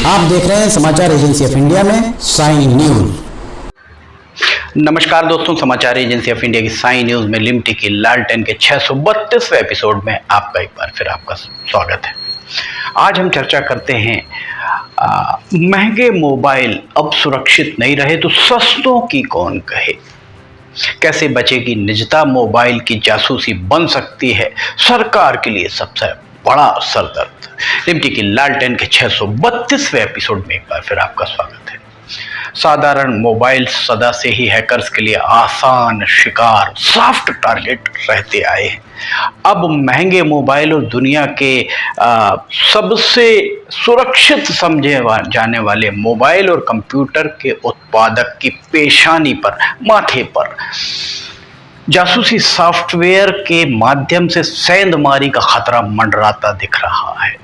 आप देख रहे हैं समाचार एजेंसी ऑफ इंडिया में साई न्यूज। नमस्कार दोस्तों, समाचार एजेंसी ऑफ इंडिया की साई न्यूज में लिमटी की लालटेन के 632वें एपिसोड में आपका एक बार फिर आपका स्वागत है। आज हम चर्चा करते हैं महंगे मोबाइल अब सुरक्षित नहीं रहे तो सस्तों की कौन कहे, कैसे बचेगी निजता, मोबाइल की जासूसी बन सकती है सरकार के लिए सबसे बड़ा सरदर्द। लिमटी की लालटेन के 632वें एपिसोड में एक बार फिर आपका स्वागत है। साधारण मोबाइल सदा से ही हैकर्स के लिए आसान शिकार, सॉफ्ट टारगेट रहते आए हैं। अब महंगे मोबाइल और दुनिया के सबसे सुरक्षित समझे जाने वाले मोबाइल और कंप्यूटर के उत्पादक की पेशानी पर, माथे पर जासूसी सॉफ्टवेयर के माध्यम से सेंधमारी का खतरा मंडराता दिख रहा है।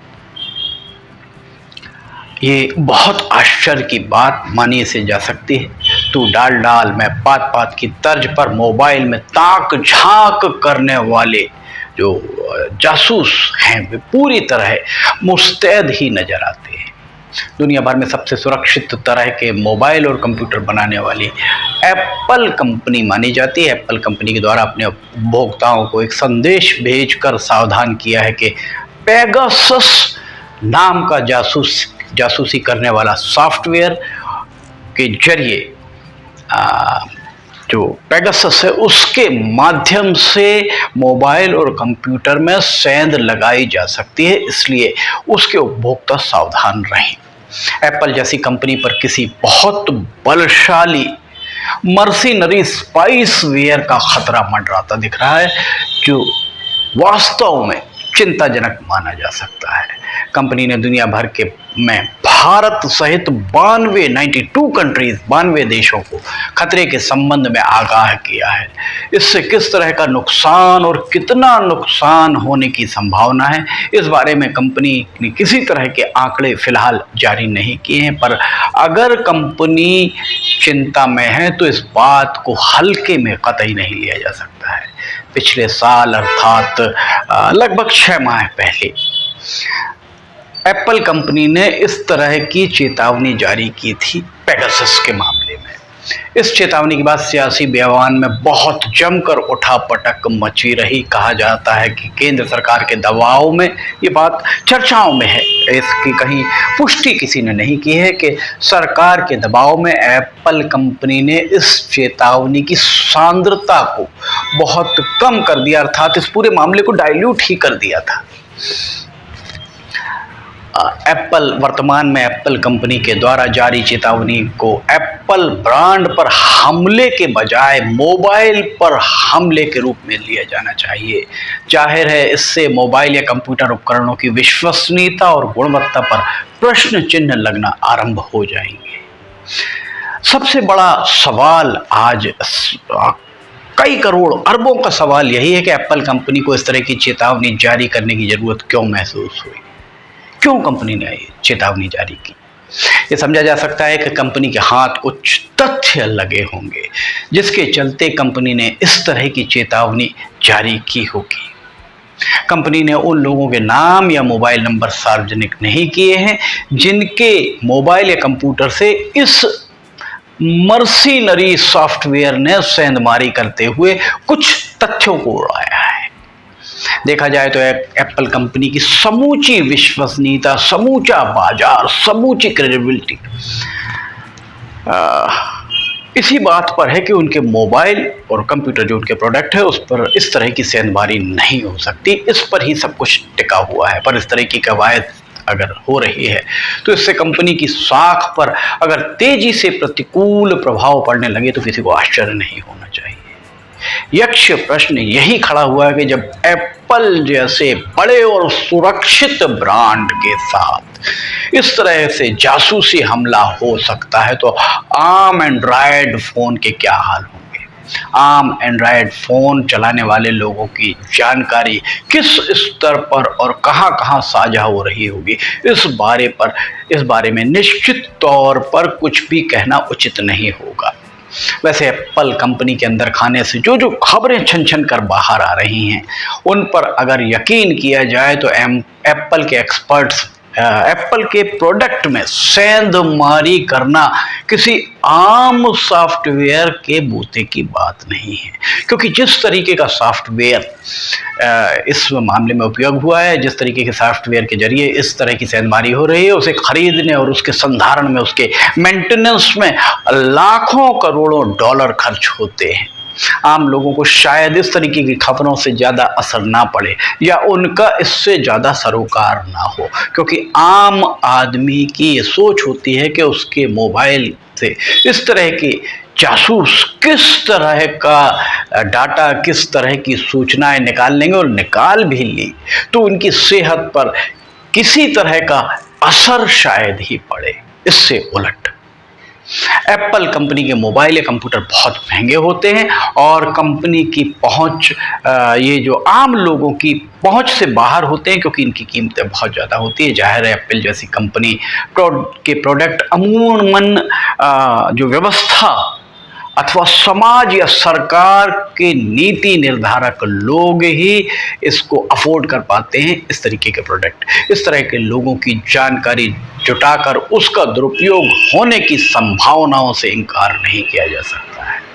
ये बहुत आश्चर्य की बात मानी से जा सकती है। तू डाल डाल मैं पात पात की तर्ज पर मोबाइल में ताक झांक करने वाले जो जासूस हैं वे पूरी तरह मुस्तैद ही नजर आते हैं। दुनिया भर में सबसे सुरक्षित तरह के मोबाइल और कंप्यूटर बनाने वाली एप्पल कंपनी मानी जाती है। एप्पल कंपनी के द्वारा अपने उपभोक्ताओं को एक संदेश भेजकर सावधान किया है कि पेगासस नाम का जासूसी करने वाला सॉफ्टवेयर के जरिए जो पेगासस है उसके माध्यम से मोबाइल और कंप्यूटर में सेंध लगाई जा सकती है, इसलिए उसके उपभोक्ता सावधान रहें। एप्पल जैसी कंपनी पर किसी बहुत बलशाली मर्सिनरी स्पाइसवेयर का खतरा मंडराता दिख रहा है, जो वास्तव में चिंताजनक माना जा सकता है। कंपनी ने दुनिया भर के में भारत सहित 92 कंट्रीज, 92 देशों को खतरे के संबंध में आगाह किया है। इससे किस तरह का नुकसान और कितना नुकसान होने की संभावना है, इस बारे में कंपनी ने किसी तरह के आंकड़े फिलहाल जारी नहीं किए हैं, पर अगर कंपनी चिंता में है तो इस बात को हल्के में कतई नहीं लिया जा सकता है। पिछले साल अर्थात लगभग 6 माह पहले एप्पल कंपनी ने इस तरह की चेतावनी जारी की थी पेगासस के मामले में। इस चेतावनी के बाद सियासी बयान में बहुत जमकर उठापटक मची रही। कहा जाता है कि केंद्र सरकार के दबाव में, ये बात चर्चाओं में है, इसकी कहीं पुष्टि किसी ने नहीं की है कि सरकार के दबाव में एप्पल कंपनी ने इस चेतावनी की सांद्रता को बहुत कम कर दिया, अर्थात इस पूरे मामले को डाइल्यूट ही कर दिया था। एप्पल वर्तमान में एप्पल कंपनी के द्वारा जारी चेतावनी को एप्पल ब्रांड पर हमले के बजाय मोबाइल पर हमले के रूप में लिया जाना चाहिए। जाहिर है इससे मोबाइल या कंप्यूटर उपकरणों की विश्वसनीयता और गुणवत्ता पर प्रश्न चिन्ह लगना आरंभ हो जाएंगे। सबसे बड़ा सवाल आज, कई करोड़ अरबों का सवाल यही है कि एप्पल कंपनी को इस तरह की चेतावनी जारी करने की जरूरत क्यों महसूस हुई, क्यों कंपनी ने चेतावनी जारी की। ये समझा जा सकता है कि कंपनी के हाथ कुछ तथ्य लगे होंगे जिसके चलते कंपनी ने इस तरह की चेतावनी जारी की होगी। कंपनी ने उन लोगों के नाम या मोबाइल नंबर सार्वजनिक नहीं किए हैं जिनके मोबाइल या कंप्यूटर से इस मर्सिनरी सॉफ्टवेयर ने सेंधमारी करते हुए कुछ तथ्यों को उड़ाया है। देखा जाए तो एप्पल कंपनी की समूची विश्वसनीयता, समूचा बाजार, समूची क्रेडिबिलिटी इसी बात पर है कि उनके मोबाइल और कंप्यूटर जो उनके प्रोडक्ट है उस पर इस तरह की सेंधमारी नहीं हो सकती। इस पर ही सब कुछ टिका हुआ है। पर इस तरह की कवायद अगर हो रही है तो इससे कंपनी की साख पर अगर तेजी से प्रतिकूल प्रभाव पड़ने लगे तो किसी को आश्चर्य नहीं होना चाहिए। यक्ष प्रश्न यही खड़ा हुआ है कि जब एप्पल जैसे बड़े और सुरक्षित ब्रांड के साथ इस तरह से जासूसी हमला हो सकता है तो आम एंड्रॉयड फोन के क्या हाल होंगे। आम एंड्रॉयड फोन चलाने वाले लोगों की जानकारी किस स्तर पर और कहां कहां साझा हो रही होगी, इस बारे में निश्चित तौर पर कुछ भी कहना उचित नहीं होगा। वैसे एप्पल कंपनी के अंदर खाने से जो जो खबरें छन छन कर बाहर आ रही हैं उन पर अगर यकीन किया जाए तो एप्पल के एक्सपर्ट्स एप्पल के प्रोडक्ट में सेंधमारी करना किसी आम सॉफ्टवेयर के बूते की बात नहीं है, क्योंकि जिस तरीके का सॉफ्टवेयर इस मामले में उपयोग हुआ है, जिस तरीके के सॉफ्टवेयर के जरिए इस तरह की सेंधमारी हो रही है, उसे खरीदने और उसके संधारण में, उसके मेंटेनेंस में लाखों करोड़ों डॉलर खर्च होते हैं। आम लोगों को शायद इस तरीके की खबरों से ज़्यादा असर ना पड़े या उनका इससे ज़्यादा सरोकार ना हो, क्योंकि आम आदमी की ये सोच होती है कि उसके मोबाइल से इस तरह के जासूस किस तरह का डाटा, किस तरह की सूचनाएं निकाल लेंगे, और निकाल भी ली तो उनकी सेहत पर किसी तरह का असर शायद ही पड़े। इससे उलट एप्पल कंपनी के मोबाइल या कंप्यूटर बहुत महंगे होते हैं और कंपनी की पहुंच, ये जो आम लोगों की पहुंच से बाहर होते हैं, क्योंकि इनकी कीमतें बहुत ज़्यादा होती है। जाहिर है एप्पल जैसी कंपनी के प्रोडक्ट अमूमन जो व्यवस्था अथवा समाज या सरकार के नीति निर्धारक लोग ही इसको अफोर्ड कर पाते हैं। इस तरीके के प्रोडक्ट, इस तरह के लोगों की जानकारी जुटाकर उसका दुरुपयोग होने की संभावनाओं से इनकार नहीं किया जा सकता है।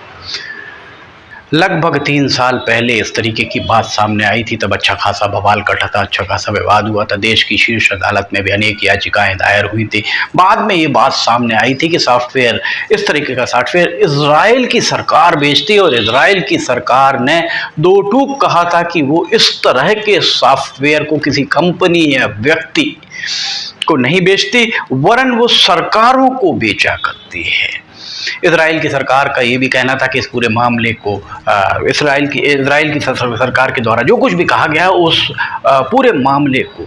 लगभग 3 साल पहले इस तरीके की बात सामने आई थी, तब अच्छा खासा बवाल कटा था, अच्छा खासा विवाद हुआ था। देश की शीर्ष अदालत में भी अनेक याचिकाएं दायर हुई थी। बाद में ये बात सामने आई थी कि सॉफ्टवेयर, इस तरीके का सॉफ्टवेयर इजराइल की सरकार बेचती है, और इजराइल की सरकार ने दो टूक कहा था कि वो इस तरह के सॉफ्टवेयर को किसी कंपनी या व्यक्ति को नहीं बेचती, वरन वो सरकारों को बेचा करती है। इजराइल की सरकार का ये भी कहना था कि इस पूरे मामले को इजराइल की सरकार के द्वारा जो कुछ भी कहा गया उस पूरे मामले को,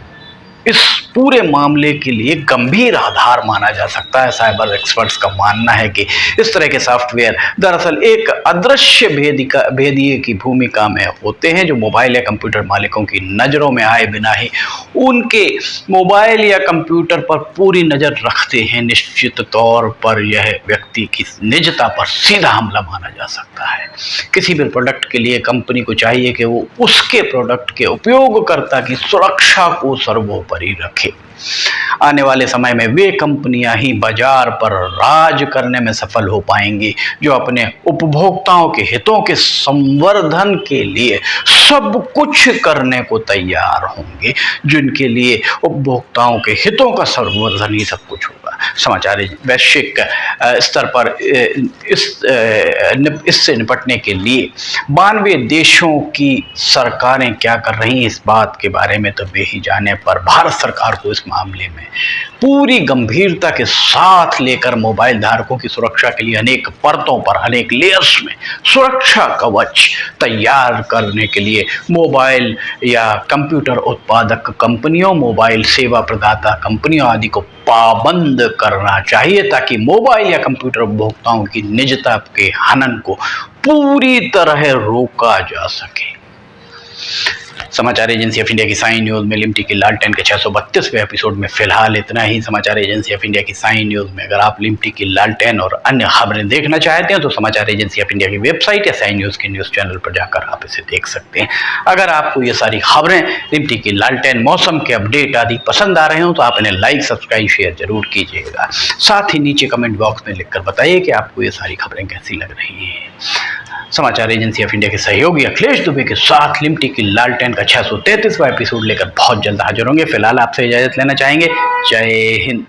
इस पूरे मामले के लिए गंभीर आधार माना जा सकता है। साइबर एक्सपर्ट्स का मानना है कि इस तरह के सॉफ्टवेयर दरअसल एक अदृश्य भेदिए की भूमिका में होते हैं, जो मोबाइल या कंप्यूटर मालिकों की नज़रों में आए बिना ही उनके मोबाइल या कंप्यूटर पर पूरी नज़र रखते हैं। निश्चित तौर पर यह व्यक्ति की निजता पर सीधा हमला माना जा सकता है। किसी भी प्रोडक्ट के लिए कंपनी को चाहिए कि वो उसके प्रोडक्ट के उपयोगकर्ता की सुरक्षा को सर्वोपरि रखे। आने वाले समय में वे कंपनियां ही बाजार पर राज करने में सफल हो पाएंगी, जो अपने उपभोक्ताओं के हितों के संवर्धन के लिए सब कुछ करने को तैयार होंगे, जिनके लिए उपभोक्ताओं के हितों का संवर्धन ही सब कुछ होगा। समाचार वैश्विक स्तर पर इससे निपटने के लिए 92 देशों की सरकारें क्या कर रही हैं, इस बात के बारे में तो बेही जाने पर भारत सरकार को इस मामले में पूरी गंभीरता के साथ लेकर मोबाइल धारकों की सुरक्षा के लिए अनेक परतों पर, अनेक लेयर्स में सुरक्षा कवच तैयार करने के लिए मोबाइल या कंप्यूटर उत्पादक कंपनियों, मोबाइल सेवा प्रदाता कंपनियों आदि को पाबंद करना चाहिए, ताकि मोबाइल या कंप्यूटर उपभोक्ताओं की निजता के हनन को पूरी तरह रोका जा सके। समाचार एजेंसी ऑफ इंडिया की साइन न्यूज़ में लिमटी की लालटेन के 632वें एपिसोड में फिलहाल इतना ही। समाचार एजेंसी ऑफ इंडिया की साइन न्यूज़ में अगर आप लिमटी की लालटेन और अन्य खबरें देखना चाहते हैं तो समाचार एजेंसी ऑफ इंडिया की वेबसाइट या साइन न्यूज़ के न्यूज़ चैनल पर जाकर आप इसे देख सकते हैं। अगर आपको ये सारी खबरें, लिमटी की लालटेन, मौसम के अपडेट आदि पसंद आ रहे हो तो आप इन्हें लाइक, सब्सक्राइब, शेयर जरूर कीजिएगा। साथ ही नीचे कमेंट बॉक्स में लिखकर बताइए कि आपको ये सारी खबरें कैसी लग रही हैं। समाचार एजेंसी ऑफ इंडिया के सहयोगी अखिलेश दुबे के साथ लिमटी की लालटेन का 633वां एपिसोड लेकर बहुत जल्द हाजिर होंगे। फिलहाल आपसे इजाजत लेना चाहेंगे। जय हिंद।